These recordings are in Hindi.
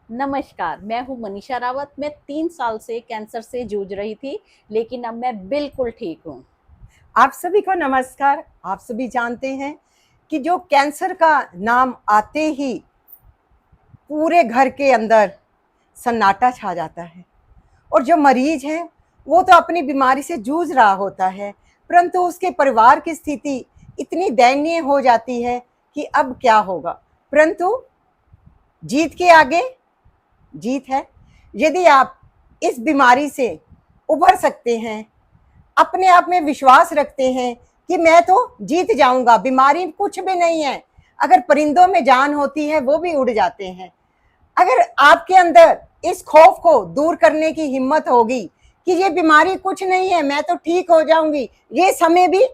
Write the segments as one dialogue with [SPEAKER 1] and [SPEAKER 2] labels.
[SPEAKER 1] नमस्कार, मैं हूँ मनीषा रावत। मैं 3 साल से कैंसर से जूझ रही थी, लेकिन अब मैं बिल्कुल ठीक हूँ।
[SPEAKER 2] आप सभी को नमस्कार। आप सभी जानते हैं कि जो कैंसर का नाम आते ही पूरे घर के अंदर सन्नाटा छा जाता है और जो मरीज है वो तो अपनी बीमारी से जूझ रहा होता है, परंतु उसके परिवार की स्थिति इतनी दयनीय हो जाती है कि अब क्या होगा। परंतु जीत के आगे जीत है। यदि आप इस बीमारी से उभर सकते हैं, अपने आप में विश्वास रखते हैं कि मैं तो जीत जाऊंगा, बीमारी कुछ भी नहीं है। अगर परिंदों में जान होती है वो भी उड़ जाते हैं। अगर आपके अंदर इस खौफ को दूर करने की हिम्मत होगी कि ये बीमारी कुछ नहीं है, मैं तो ठीक हो जाऊंगी, ये समय भी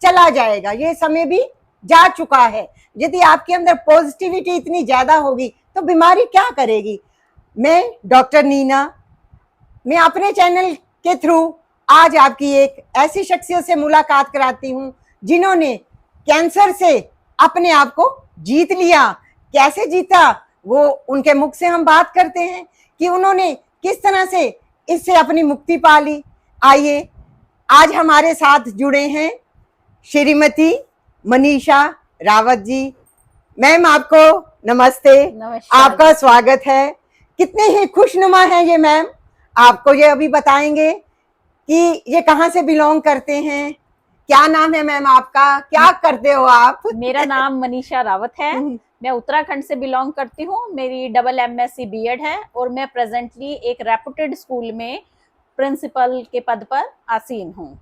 [SPEAKER 2] चला जाएगा, ये समय भी जा चुका है। यदि आपके अंदर पॉजिटिविटी इतनी ज्यादा होगी तो बीमारी क्या करेगी। मैं डॉक्टर नीना, मैं अपने चैनल के थ्रू आज आपकी एक ऐसी शख्सियत से मुलाकात कराती हूँ जिन्होंने कैंसर से अपने आप को जीत लिया। कैसे जीता वो उनके मुख से हम बात करते हैं कि उन्होंने किस तरह से इससे अपनी मुक्ति पा ली। आइए, आज हमारे साथ जुड़े हैं श्रीमती मनीषा रावत जी। मैम, आपको नमस्ते,
[SPEAKER 1] नमस्कार
[SPEAKER 2] आपका
[SPEAKER 1] जी।
[SPEAKER 2] स्वागत है। कितने ही खुशनुमा हैं ये मैम। आपको ये अभी बताएंगे कि ये कहाँ से बिलोंग करते हैं, क्या नाम है मैम आपका, क्या करते हो आप?
[SPEAKER 1] मेरा नाम मनीषा रावत है। मैं उत्तराखंड से बिलोंग करती हूँ। मेरी डबल एमएससी बीएड है और मैं प्रेजेंटली एक रेपुटेड स्कूल में प्रिंसिपल के पद पर आसीन हूँ।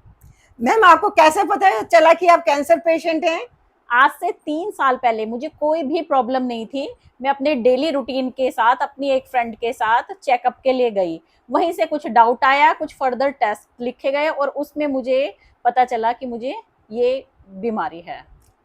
[SPEAKER 2] मैम, आपको कैसे पता चला कि आप कैंसर पेशेंट हैं?
[SPEAKER 1] आज से 3 साल पहले मुझे कोई भी प्रॉब्लम नहीं थी। मैं अपने डेली रूटीन के साथ अपनी एक फ्रेंड के साथ चेकअप के लिए गई। वहीं से कुछ डाउट आया, कुछ फर्दर टेस्ट लिखे गए और उसमें मुझे पता चला कि मुझे ये बीमारी है।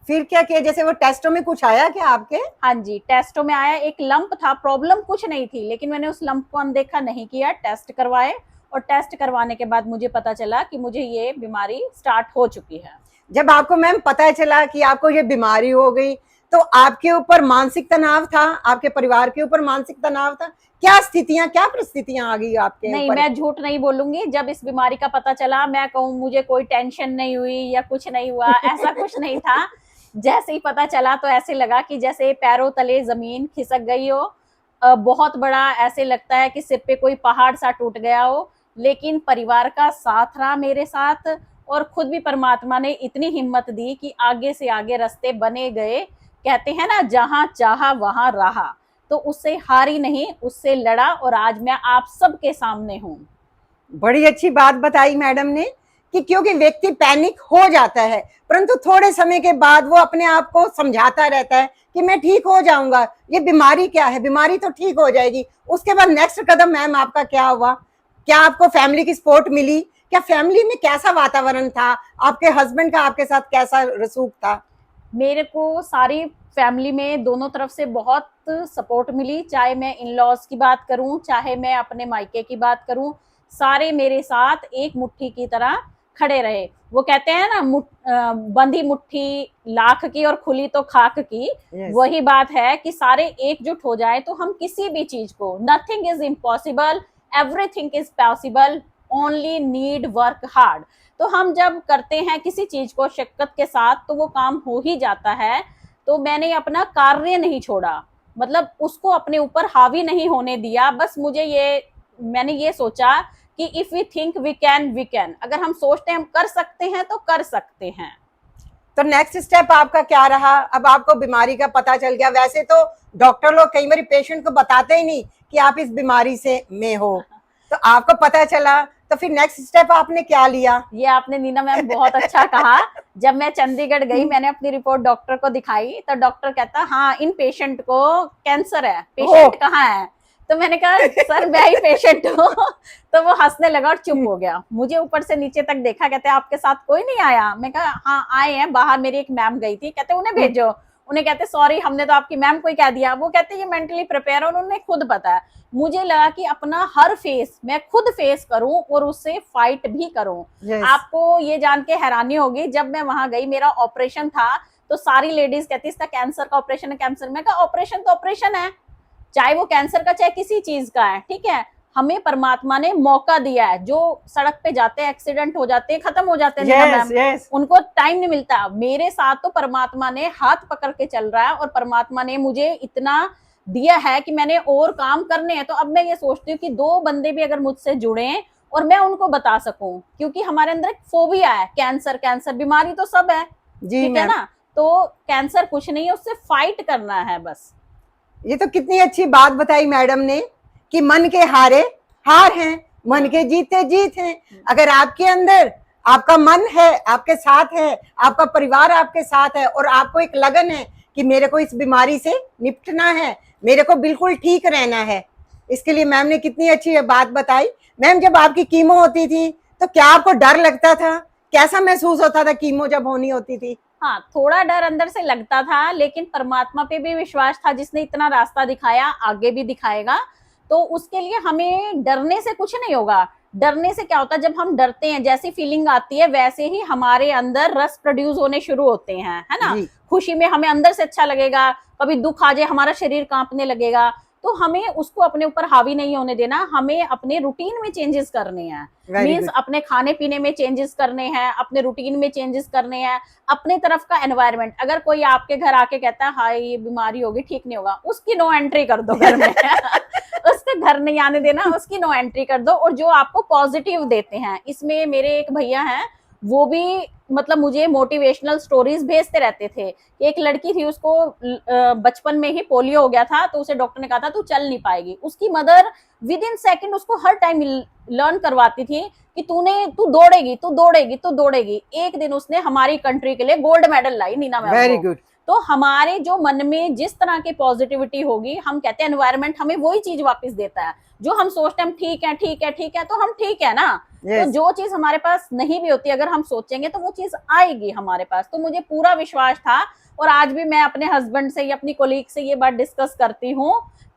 [SPEAKER 2] फिर क्या किया? जैसे वो टेस्टों में कुछ आया क्या आपके?
[SPEAKER 1] हाँ जी, टेस्टों में आया, एक लंप था, प्रॉब्लम कुछ नहीं थी, लेकिन मैंने उस लंप को अनदेखा नहीं किया, टेस्ट करवाए और टेस्ट करवाने के बाद मुझे पता चला कि मुझे ये बीमारी स्टार्ट हो चुकी है।
[SPEAKER 2] जब आपको मैम पता चला कि आपको ये बीमारी हो गई तो आपके ऊपर मानसिक तनाव था, आपके परिवार के ऊपर मानसिक तनाव था? क्या स्थितियां, क्या परिस्थितियां आ गई आपके
[SPEAKER 1] नहीं,
[SPEAKER 2] ऊपर?
[SPEAKER 1] मैं झूठ नहीं बोलूंगी। जब इस बीमारी का पता चला, मैं कहूँ मुझे कोई टेंशन नहीं हुई या कुछ नहीं हुआ, ऐसा कुछ नहीं था। जैसे ही पता चला तो ऐसे लगा कि जैसे पैरों तले जमीन खिसक गई हो। बहुत बड़ा ऐसे लगता है कि सिर पे कोई पहाड़ सा टूट गया हो। लेकिन परिवार का साथ रहा मेरे साथ और खुद भी परमात्मा ने इतनी हिम्मत दी कि आगे से आगे रास्ते बने गए। कहते हैं ना, जहां चाहा वहां रहा। तो उससे हारी नहीं, उससे लड़ा और आज मैं आप सबके सामने हूँ।
[SPEAKER 2] बड़ी अच्छी बात बताई मैडम ने कि क्योंकि व्यक्ति पैनिक हो जाता है, परंतु थोड़े समय के बाद वो अपने आप को समझाता रहता है कि मैं ठीक हो जाऊंगा, ये बीमारी क्या है, बीमारी तो ठीक हो जाएगी। उसके बाद नेक्स्ट कदम मैम आपका क्या हुआ? क्या आपको फैमिली की सपोर्ट मिली? क्या फैमिली में कैसा वातावरण था? आपके हस्बैंड का आपके साथ कैसा रसूख था?
[SPEAKER 1] मेरे को सारी फैमिली में दोनों तरफ से बहुत सपोर्ट मिली। चाहे मैं इन लॉज की बात करूं, चाहे मैं अपने मायके की बात करूं, सारे मेरे साथ एक मुट्ठी की तरह खड़े रहे। वो कहते हैं ना, बंधी मुट्ठी लाख की और खुली तो खाक की।
[SPEAKER 2] yes.
[SPEAKER 1] वही बात है कि सारे एकजुट हो जाए तो हम किसी भी चीज को, nothing is impossible, everything is possible, only need work hard. तो हम जब करते हैं किसी चीज को शक्कत के साथ तो वो काम हो ही जाता है। तो मैंने अपना कार्य नहीं छोड़ा, मतलब उसको अपने ऊपर हावी नहीं होने दिया। बस मैंने ये सोचा कि if we think we can, we can. अगर हम सोचते हैं हम कर सकते हैं तो कर सकते हैं।
[SPEAKER 2] तो नेक्स्ट स्टेप आपका क्या रहा? अब आपको बीमारी का पता चल गया। वैसे तो डॉक्टर लोग कई बार पेशेंट को बताते ही नहीं कि आप इस बीमारी से में हो, तो आपको पता चला, तो फिर नेक्स्ट स्टेप आपने क्या लिया?
[SPEAKER 1] ये आपने नीना मैम बहुत अच्छा कहा। जब मैं चंडीगढ़ गई, मैंने अपनी रिपोर्ट डॉक्टर को दिखाई तो डॉक्टर कहता, हाँ इन पेशेंट को कैंसर है, पेशेंट कहाँ है? तो मैंने कहा सर मैं ही पेशेंट हूँ। तो वो हंसने लगा और चुप हो गया। मुझे ऊपर से नीचे तक देखा, कहते आपके साथ कोई नहीं आया? मैं कहा हाँ आए हैं, बाहर मेरी एक मैम गई थी, कहते उन्हें भेजो। उन्हें कहते सॉरी हमने तो आपकी मैम को ही कह दिया। वो कहते ये मेंटली प्रिपेयर है, उन्होंने खुद बताया। मुझे लगा कि अपना हर फेस मैं खुद फेस करूं और उससे फाइट भी करूं।
[SPEAKER 2] yes.
[SPEAKER 1] आपको ये जान के हैरानी होगी, जब मैं वहां गई मेरा ऑपरेशन था तो सारी लेडीज कहती इसका कैंसर का ऑपरेशन है, कैंसर। मैं कहा ऑपरेशन तो ऑपरेशन है, चाहे वो कैंसर का चाहे किसी चीज का है, ठीक है, हमें परमात्मा ने मौका दिया है। जो सड़क पे जाते हैं, एक्सीडेंट हो जाते हैं, खत्म हो जाते हैं नीना मैम,
[SPEAKER 2] yes.
[SPEAKER 1] उनको टाइम नहीं मिलता। मेरे साथ तो परमात्मा ने हाथ पकड़ के चल रहा है और परमात्मा ने मुझे इतना दिया है कि मैंने और काम करने हैं। तो अब मैं ये सोचती हूँ कि 2 बंदे भी अगर मुझसे जुड़े और मैं उनको बता सकूं, क्योंकि हमारे अंदर एक फोबिया है, कैंसर बीमारी तो सब है, ठीक है ना, तो कैंसर कुछ नहीं है, उससे फाइट करना है बस।
[SPEAKER 2] ये तो कितनी अच्छी बात बताई मैडम ने कि मन के हारे हार हैं, मन के जीते जीत हैं। अगर आपके अंदर आपका मन है, आपके साथ है, आपका परिवार आपके साथ है और आपको एक लगन है कि मेरे को इस बीमारी से निपटना है, मेरे को बिल्कुल ठीक रहना है, इसके लिए मैम ने कितनी अच्छी बात बताई। मैम, जब आपकी कीमो होती थी तो क्या आपको डर लगता था? कैसा महसूस होता था कीमो जब होनी होती थी?
[SPEAKER 1] हाँ, थोड़ा डर अंदर से लगता था, लेकिन परमात्मा पे भी विश्वास था, जिसने इतना रास्ता दिखाया आगे भी दिखाएगा। तो उसके लिए हमें डरने से कुछ नहीं होगा। डरने से क्या होता है, जब हम डरते हैं, जैसी फीलिंग आती है वैसे ही हमारे अंदर रस प्रोड्यूस होने शुरू होते हैं, है ना। खुशी में हमें अंदर से अच्छा लगेगा, कभी दुख आ जाए हमारा शरीर कांपने लगेगा। तो हमें उसको अपने ऊपर हावी नहीं होने देना, हमें अपने रूटीन में चेंजेस करने हैं। मींस अपने खाने पीने में चेंजेस करने हैं, अपने रूटीन में चेंजेस करने हैं, अपने तरफ का एनवायरनमेंट। अगर कोई आपके घर आके कहता है हाय ये बीमारी होगी, ठीक नहीं होगा, उसकी नो एंट्री कर दो घर में उसके घर नहीं आने देना, उसकी नो एंट्री कर दो। और जो आपको पॉजिटिव देते हैं, इसमें मेरे एक भैया हैं, वो भी मतलब मुझे मोटिवेशनल स्टोरीज भेजते रहते थे। एक लड़की थी, उसको बचपन में ही पोलियो हो गया था, तो उसे डॉक्टर ने कहा था तू चल नहीं पाएगी। उसकी मदर विद इन सेकंड उसको हर टाइम लर्न करवाती थी कि तू दौड़ेगी, तू दौड़ेगी, तू दौड़ेगी। एक दिन उसने हमारी कंट्री के लिए गोल्ड मेडल लाई, नीना मैम।
[SPEAKER 2] Very good.
[SPEAKER 1] तो हमारे जो मन में जिस तरह की पॉजिटिविटी होगी, हम कहते हैं एनवायरनमेंट हमें वही चीज वापस देता है। जो हम सोचते हैं हम ठीक है, ठीक है, ठीक है, तो हम ठीक है ना। तो जो चीज हमारे पास नहीं भी होती, अगर हम सोचेंगे तो वो चीज आएगी हमारे पास। तो मुझे पूरा विश्वास था, और आज भी मैं अपने हस्बैंड से या अपनी कोलीग से ये बात डिस्कस करती हूँ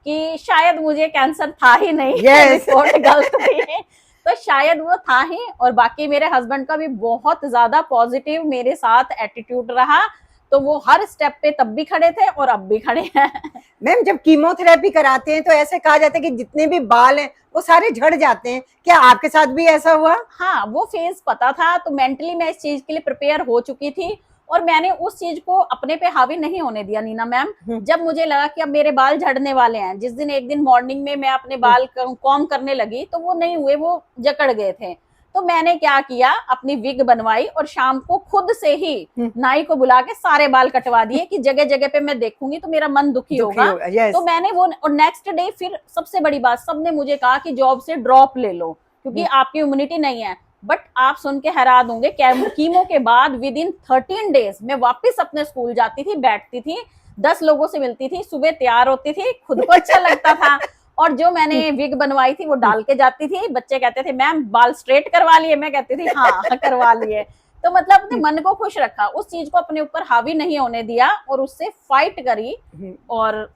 [SPEAKER 1] कि शायद मुझे कैंसर था ही नहीं, रिपोर्ट गलत थी, तो शायद वो था ही। और बाकी मेरे हस्बैंड का भी बहुत ज्यादा पॉजिटिव मेरे साथ एटीट्यूड रहा, तो वो हर स्टेप पे तब भी खड़े थे और अब भी खड़े हैं।
[SPEAKER 2] मैम, जब कीमोथेरेपी कराते हैं तो ऐसे कहा जाता है कि जितने भी बाल हैं वो सारे झड़ जाते हैं, क्या आपके साथ भी ऐसा हुआ?
[SPEAKER 1] हाँ, वो फेज पता था, तो मेंटली मैं इस चीज के लिए प्रिपेयर हो चुकी थी, और मैंने उस चीज को अपने पे हावी नहीं होने दिया नीना मैम। जब मुझे लगा कि अब मेरे बाल झड़ने वाले हैं, जिस दिन एक दिन मॉर्निंग में मैं अपने बाल कॉम करने लगी तो वो नहीं हुए, वो जकड़ गए थे। तो मैंने क्या किया, अपनी विग बनवाई और शाम को खुद से ही नाई को बुला के सारे बाल कटवा दिए कि जगह जगह पे मैं देखूंगी तो मेरा मन दुखी होगा। तो मैंने वो, और नेक्स्ट डे फिर सबसे बड़ी बात, सबने मुझे कहा कि जॉब से ड्रॉप ले लो क्योंकि आपकी इम्यूनिटी नहीं है। बट आप सुन के हैरान होंगे, कीमो के बाद विद इन 13 डेज मैं वापस अपने स्कूल जाती थी, बैठती थी, 10 लोगों से मिलती थी, सुबह तैयार होती थी, खुद को अच्छा लगता था। और जो मैंने विग बनवाई थी वो डाल के जाती थी। बच्चे कहते थे मैम बाल स्ट्रेट करवा लिए, मैं कहती थी हाँ करवा लिए। तो मतलब अपने मन को खुश रखा, उस चीज को अपने ऊपर हावी नहीं होने दिया और उससे फाइट करी। और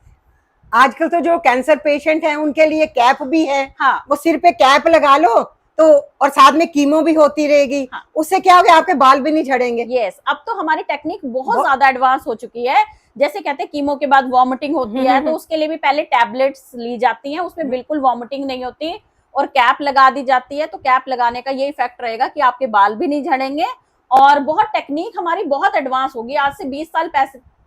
[SPEAKER 2] आजकल तो जो कैंसर पेशेंट हैं उनके लिए कैप भी है।
[SPEAKER 1] हाँ,
[SPEAKER 2] वो सिर पे कैप लगा लो तो, और साथ में कीमो भी होती रहेगी। हाँ, उससे क्या होगा, आपके बाल भी नहीं झड़ेंगे।
[SPEAKER 1] यस, अब तो हमारी टेक्निक बहुत ज्यादा एडवांस हो चुकी है। जैसे कहते हैं कीमो के बाद वॉमिटिंग होती है, तो उसके लिए भी पहले टैबलेट्स ली जाती हैं, उसमें बिल्कुल वॉमिटिंग नहीं होती, और कैप लगा दी जाती है। तो कैप लगाने का ये इफेक्ट रहेगा कि आपके बाल भी नहीं झड़ेंगे। और बहुत टेक्निक हमारी बहुत एडवांस होगी। आज से 20 साल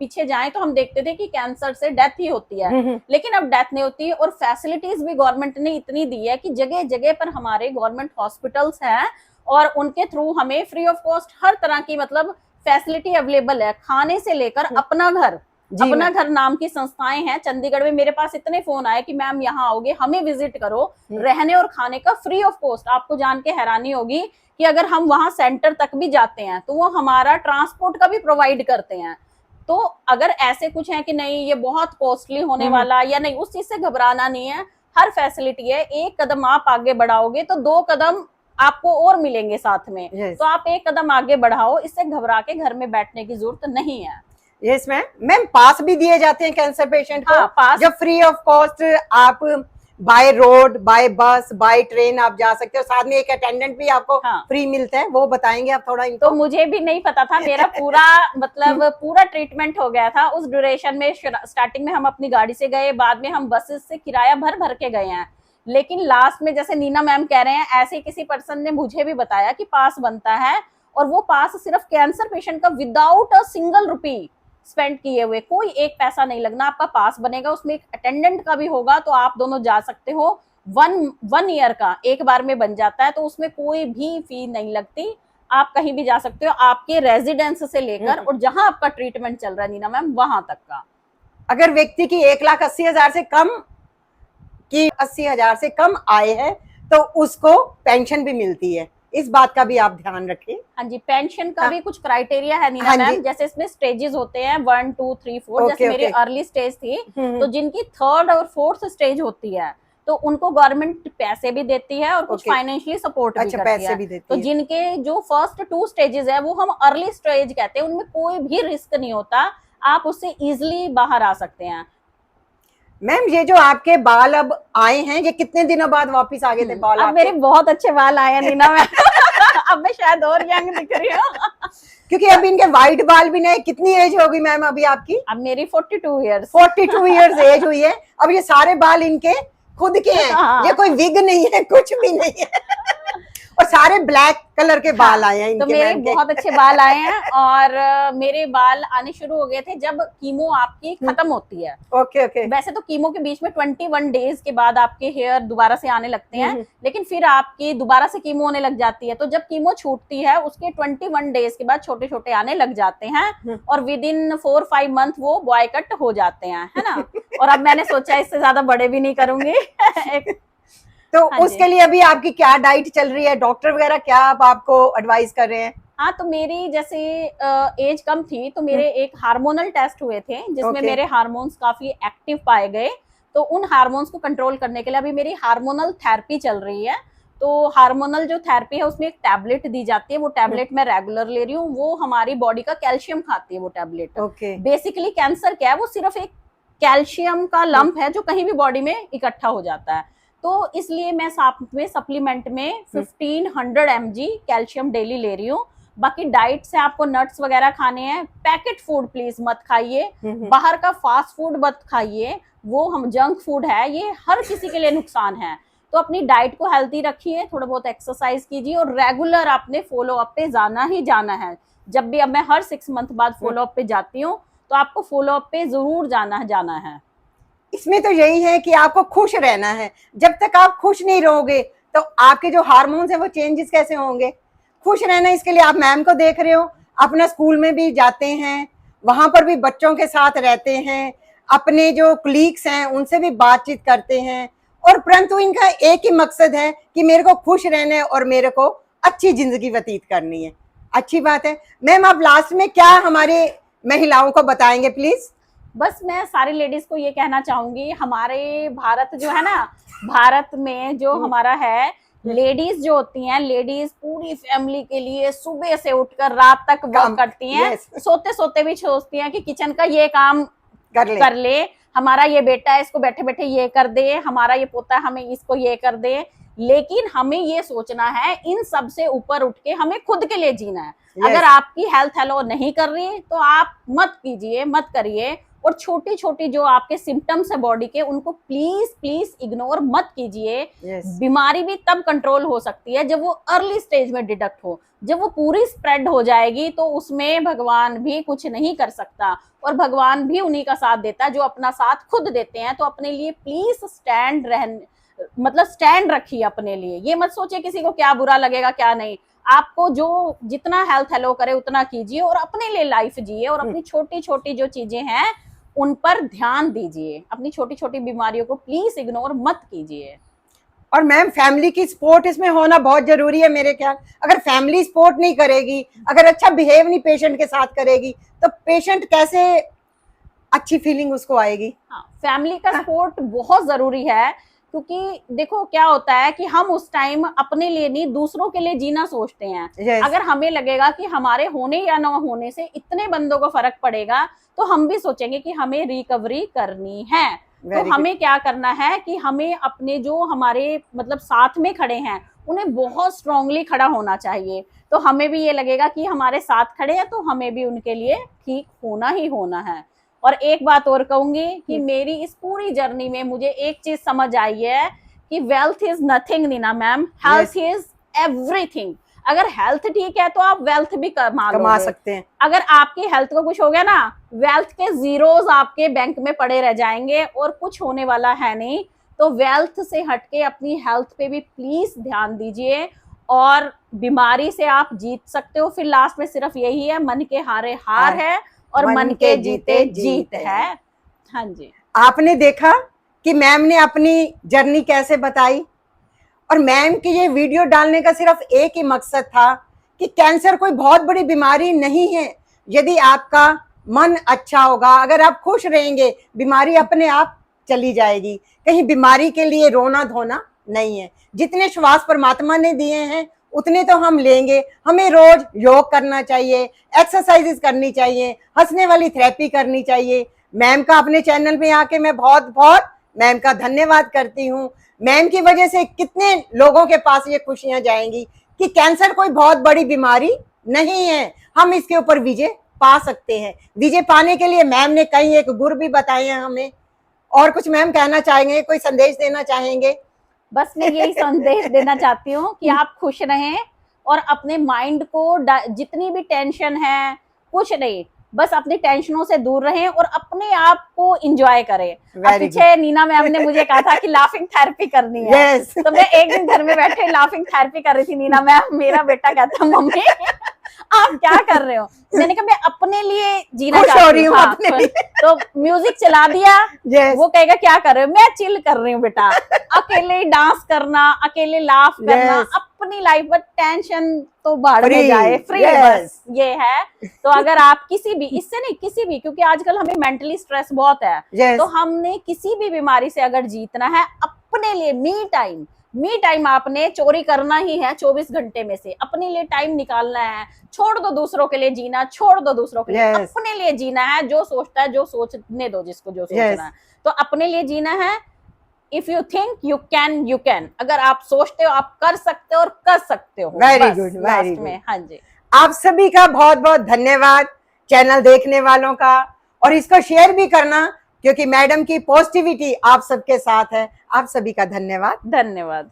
[SPEAKER 1] पीछे जाएं तो हम देखते थे कि कैंसर से डेथ ही होती है, लेकिन अब डेथ नहीं होती। और फैसिलिटीज भी गवर्नमेंट ने इतनी दी है कि जगह जगह पर हमारे गवर्नमेंट हॉस्पिटल्स हैं, और उनके थ्रू हमें फ्री ऑफ कॉस्ट हर तरह की मतलब फैसिलिटी अवेलेबल है, खाने से लेकर अपना घर नाम की संस्थाएं हैं चंडीगढ़ में। मेरे पास इतने फोन आए कि मैम यहाँ आओगे, हमें विजिट करो, रहने और खाने का फ्री ऑफ कॉस्ट। आपको जान के हैरानी होगी कि अगर हम वहां सेंटर तक भी जाते हैं तो वो हमारा ट्रांसपोर्ट का भी प्रोवाइड करते हैं। तो अगर ऐसे कुछ है कि नहीं ये बहुत कॉस्टली होने वाला या नहीं, उस चीज से घबराना नहीं है। हर फैसिलिटी है, एक कदम आप आगे बढ़ाओगे तो 2 कदम आपको और मिलेंगे साथ में। तो आप एक कदम आगे बढ़ाओ, इससे घबरा के घर में बैठने की जरूरत नहीं है।
[SPEAKER 2] यस मैम, पास भी दिए जाते हैं कैंसर पेशेंट को।
[SPEAKER 1] हाँ, पास
[SPEAKER 2] जब फ्री ऑफ कॉस्ट आप बाय रोड, बाय बस, बाय ट्रेन आप जा सकते हो, साथ में एक अटेंडेंट भी आपको
[SPEAKER 1] हाँ।
[SPEAKER 2] फ्री मिलता है, वो बताएंगे आप थोड़ा इनको।
[SPEAKER 1] तो मुझे भी नहीं पता था, मेरा पूरा मतलब पूरा ट्रीटमेंट हो गया था उस ड्यूरेशन में। स्टार्टिंग में हम अपनी गाड़ी से गए, बाद में हम बसेस से किराया भर भर के गए हैं, लेकिन लास्ट में जैसे नीना मैम कह रहे हैं, ऐसे किसी पर्सन ने मुझे भी बताया कि पास बनता है, और वो पास सिर्फ कैंसर पेशेंट का without a single rupee spend किए हुए, कोई एक पैसा नहीं लगना, आपका पास बनेगा, उसमें एक अटेंडेंट का भी होगा, तो आप दोनों जा सकते हो। वन ईयर का एक बार में बन जाता है, तो उसमें कोई भी फी नहीं लगती, आप कहीं भी जा सकते हो, आपके रेजिडेंस से लेकर और जहां आपका ट्रीटमेंट चल रहा है नीना मैम, वहां तक का।
[SPEAKER 2] अगर व्यक्ति की 1,80,000 से कम की 80,000 से कम आय है तो उसको पेंशन भी मिलती है, इस बात का भी आप ध्यान रखें।
[SPEAKER 1] हाँ जी, पेंशन का
[SPEAKER 2] हाँ।
[SPEAKER 1] भी कुछ क्राइटेरिया है नीना
[SPEAKER 2] हाँ
[SPEAKER 1] मैम,
[SPEAKER 2] जी।
[SPEAKER 1] जैसे इसमें स्टेजेस होते हैं 1 2 3 4,
[SPEAKER 2] ओके,
[SPEAKER 1] जैसे मेरी
[SPEAKER 2] ओके।
[SPEAKER 1] अर्ली स्टेज थी,
[SPEAKER 2] हम्म।
[SPEAKER 1] तो जिनकी 3rd और 4th स्टेज होती है, तो उनको गवर्नमेंट पैसे भी देती है और कुछ
[SPEAKER 2] ओके।
[SPEAKER 1] फाइनेंशियली सपोर्ट भी
[SPEAKER 2] अच्छा,
[SPEAKER 1] करती
[SPEAKER 2] पैसे
[SPEAKER 1] है।
[SPEAKER 2] भी देती
[SPEAKER 1] तो
[SPEAKER 2] है।
[SPEAKER 1] जिनके जो फर्स्ट 2 स्टेजेस है वो हम अर्ली स्टेज कहते हैं, उनमें कोई भी रिस्क नहीं होता, आप उससे इजिली बाहर आ सकते हैं।
[SPEAKER 2] मैम ये जो आपके बाल अब आए हैं, ये कितने दिनों बाद वापस आ गए थे बाल
[SPEAKER 1] अब
[SPEAKER 2] आपके?
[SPEAKER 1] मेरे बहुत अच्छे बाल आए हैं नीना मैम। अब मैं शायद और यंग दिख रही हूँ।
[SPEAKER 2] क्योंकि अभी इनके व्हाइट बाल भी नहीं। कितनी एज होगी मैम अभी आपकी?
[SPEAKER 1] अब मेरी 42 ईयर्स।
[SPEAKER 2] 42 ईयर्स एज हुई है। अब ये सारे बाल इनके खुद के हैं।
[SPEAKER 1] हाँ।
[SPEAKER 2] ये कोई विग नहीं है, कुछ भी नहीं है। और सारे ब्लैक कलर के बाल आए हैं इनके।
[SPEAKER 1] तो मेरे
[SPEAKER 2] मैम के
[SPEAKER 1] बहुत अच्छे बाल आए हैं, और मेरे बाल आने शुरू हो गए थे जब कीमो आपकी खत्म होती है।
[SPEAKER 2] Okay, okay.
[SPEAKER 1] वैसे तो कीमो के बीच में 21 डेज के बाद आपके हेयर दोबारा से आने लगते हैं, लेकिन फिर आपकी दोबारा से कीमो होने लग जाती है, तो जब कीमो छूटती है उसके 21 डेज के बाद छोटे छोटे आने लग जाते हैं, और विद इन 4-5 मंथ वो बॉय कट हो जाते हैं, है ना। और अब मैंने सोचा इससे ज्यादा बड़े भी नहीं करूंगी।
[SPEAKER 2] तो
[SPEAKER 1] हाँ
[SPEAKER 2] उसके लिए अभी आपकी क्या डाइट चल रही है? डॉक्टर वगैरह क्या आप आपको एडवाइस कर रहे हैं?
[SPEAKER 1] हाँ, तो मेरी जैसे एज कम थी, तो मेरे एक हार्मोनल टेस्ट हुए थे जिसमें
[SPEAKER 2] ओके।
[SPEAKER 1] मेरे हार्मोन्स काफी एक्टिव पाए गए, तो उन हार्मोन्स को कंट्रोल करने के लिए अभी मेरी हार्मोनल थेरेपी चल रही है। तो हार्मोनल जो थेरेपी है उसमें एक टैबलेट दी जाती है, वो टैबलेट मैं रेगुलर ले रही हूँ, वो हमारी बॉडी का कैल्शियम खाती है वो टैबलेट।
[SPEAKER 2] ओके।
[SPEAKER 1] बेसिकली कैंसर क्या है, वो सिर्फ एक कैल्शियम का लंप है जो कहीं भी बॉडी में इकट्ठा हो जाता है, तो इसलिए मैं साथ में सप्लीमेंट में 1500 mg कैल्शियम डेली ले रही हूँ। बाकी डाइट से आपको नट्स वगैरह खाने हैं, पैकेट फूड प्लीज मत खाइए, बाहर का फास्ट फूड मत खाइए, वो हम जंक फूड है, ये हर किसी के लिए नुकसान है। तो अपनी डाइट को हेल्थी रखिए, थोड़ा बहुत एक्सरसाइज कीजिए, और रेगुलर आपने फॉलो अप पे जाना ही जाना है। जब भी अब मैं हर 6 मंथ बाद फॉलो अप पे जाती हूँ, तो आपको फॉलो अप पे जरूर जाना है।
[SPEAKER 2] इसमें तो यही है कि आपको खुश रहना है। जब तक आप खुश नहीं रहोगे तो आपके जो हार्मोन्स है वो चेंजेस कैसे होंगे? खुश रहना, इसके लिए आप मैम को देख रहे हो, अपना स्कूल में भी जाते हैं, वहां पर भी बच्चों के साथ रहते हैं, अपने जो कलीग्स हैं उनसे भी बातचीत करते हैं, और परंतु इनका एक ही मकसद है कि मेरे को खुश रहना है और मेरे को अच्छी जिंदगी व्यतीत करनी है। अच्छी बात है। मैम आप लास्ट में क्या हमारे महिलाओं को बताएंगे प्लीज?
[SPEAKER 1] बस मैं सारी लेडीज को ये कहना चाहूंगी, हमारे भारत जो है ना, भारत में जो हमारा है, लेडीज जो होती हैं, लेडीज पूरी फैमिली के लिए सुबह से उठकर रात तक वर्क करती हैं। सोते सोते भी सोचती हैं कि किचन का ये काम कर ले, हमारा ये बेटा है इसको बैठे बैठे ये कर दे, हमारा ये पोता है हमें इसको ये कर दे। लेकिन हमें ये सोचना है, इन सब से ऊपर उठ के हमें खुद के लिए जीना है। अगर आपकी हेल्थ हेलो नहीं कर रही तो आप मत कीजिए, मत करिए, और छोटी छोटी जो आपके सिम्टम्स है बॉडी के, उनको प्लीज प्लीज इग्नोर मत कीजिए। बीमारी भी तब कंट्रोल हो सकती है जब वो अर्ली स्टेज में डिटेक्ट हो। जब वो पूरी स्प्रेड हो जाएगी तो उसमें भगवान भी कुछ नहीं कर सकता, और भगवान भी उन्हीं का साथ देता है जो अपना साथ खुद देते हैं। तो अपने लिए प्लीज स्टैंड रखिए अपने लिए। ये मत सोचिए किसी को क्या बुरा लगेगा क्या नहीं, आपको जो जितना हेल्थ हेलो करे उतना कीजिए, और अपने लिए लाइफ जिए, और अपनी छोटी छोटी जो चीजें हैं उन पर ध्यान दीजिए। अपनी छोटी छोटी बीमारियों को प्लीज इग्नोर मत कीजिए।
[SPEAKER 2] और मैम फैमिली की सपोर्ट इसमें होना बहुत जरूरी है मेरे ख्याल। अगर फैमिली सपोर्ट नहीं करेगी, अगर अच्छा बिहेव नहीं पेशेंट के साथ करेगी, तो पेशेंट कैसे अच्छी फीलिंग उसको आएगी?
[SPEAKER 1] हाँ, फैमिली का सपोर्ट बहुत जरूरी है, क्योंकि देखो क्या होता है कि हम उस टाइम अपने लिए नहीं दूसरों के लिए जीना सोचते हैं। अगर हमें लगेगा कि हमारे होने या ना होने से इतने बंदों को फर्क पड़ेगा, तो हम भी सोचेंगे कि हमें रिकवरी करनी है। तो हमें क्या करना है कि हमें अपने जो हमारे मतलब साथ में खड़े हैं उन्हें बहुत स्ट्रांगली खड़ा होना चाहिए। तो हमें भी ये लगेगा कि हमारे साथ खड़े हैं तो हमें भी उनके लिए ठीक होना ही होना है। और एक बात और कहूंगी कि मेरी इस पूरी जर्नी में मुझे एक चीज समझ आई है कि wealth is nothing Neena ma'am, health is everything. अगर हेल्थ ठीक है तो आप वेल्थ भी कमा
[SPEAKER 2] सकते हैं।
[SPEAKER 1] अगर आपकी हेल्थ को कुछ हो गया ना, वेल्थ के जीरोस आपके बैंक में पड़े रह जाएंगे और कुछ होने वाला है नहीं। तो वेल्थ से हटके अपनी हेल्थ पे भी प्लीज ध्यान दीजिए और बीमारी से आप जीत सकते हो। फिर लास्ट में सिर्फ यही है, मन के हारे हार है और मन के जीते जीत है। हाँ जी,
[SPEAKER 2] आपने देखा कि मैम ने अपनी जर्नी कैसे बताई, और मैम की ये वीडियो डालने का सिर्फ एक ही मकसद था कि कैंसर कोई बहुत बड़ी बीमारी नहीं है। यदि आपका मन अच्छा होगा, अगर आप खुश रहेंगे, बीमारी अपने आप चली जाएगी। कहीं बीमारी के लिए रोना धोना नहीं है। जितने श्वास परमात्मा ने दिए हैं उतने तो हम लेंगे। हमें रोज योग करना चाहिए, एक्सरसाइजेस करनी चाहिए, हंसने वाली थेरेपी करनी चाहिए। मैम का अपने चैनल पे आके मैं बहुत बहुत मैम का धन्यवाद करती हूँ। मैम की वजह से कितने लोगों के पास ये खुशियां जाएंगी कि कैंसर कोई बहुत बड़ी बीमारी नहीं है, हम इसके ऊपर विजय पा सकते हैं। विजय पाने के लिए मैम ने कई एक गुर भी बताए हैं हमें। और कुछ मैम कहना चाहेंगे, कोई संदेश देना चाहेंगे?
[SPEAKER 1] बस मैं यही संदेश देना चाहती हूँ कि आप खुश रहें और अपने माइंड को जितनी भी टेंशन है कुछ नहीं, बस अपनी टेंशनों से दूर रहें और अपने आप को एंजॉय करें। पीछे नीना मैम ने मुझे कहा था कि लाफिंग थेरेपी करनी है। तो मैं एक दिन घर में बैठे लाफिंग थेरेपी कर रही थी। नीना मैम, मेरा बेटा कहता मम्मी आप क्या कर रहे हो? मैंने कहा मैं अपने लिए जीना चाहती हूँ। हाँ, तो म्यूजिक चला दिया। वो कहेगा क्या कर रहे हो? मैं चिल कर रही हूँ बेटा। अकेले डांस करना, अकेले लाफ करना, अपनी लाइफ में टेंशन तो बाढ़ में जाए, फ्री बस ये है। तो अगर आप किसी भी, इससे नहीं किसी भी, क्योंकि आजकल हमें मेंटली स्ट्रेस बहुत है, तो हमने किसी भी बीमारी से अगर जीतना है, अपने लिए मी टाइम आपने चोरी करना ही है। 24 घंटे में से अपने लिए टाइम निकालना है। छोड़ दो दूसरों के लिए जीना, छोड़ दो दूसरों के लिए, अपने लिए जीना है। जो सोचता है, जो सोचने दो जिसको जो सोचना है, तो अपने लिए जीना है। If you think you can, अगर आप सोचते हो आप कर सकते हो और कर सकते हो।
[SPEAKER 2] Very good, very good.
[SPEAKER 1] हाँ जी,
[SPEAKER 2] आप सभी का बहुत बहुत धन्यवाद चैनल देखने वालों का, और इसको शेयर भी करना क्योंकि मैडम की पॉजिटिविटी आप सबके साथ है। आप सभी का धन्यवाद।
[SPEAKER 1] धन्यवाद।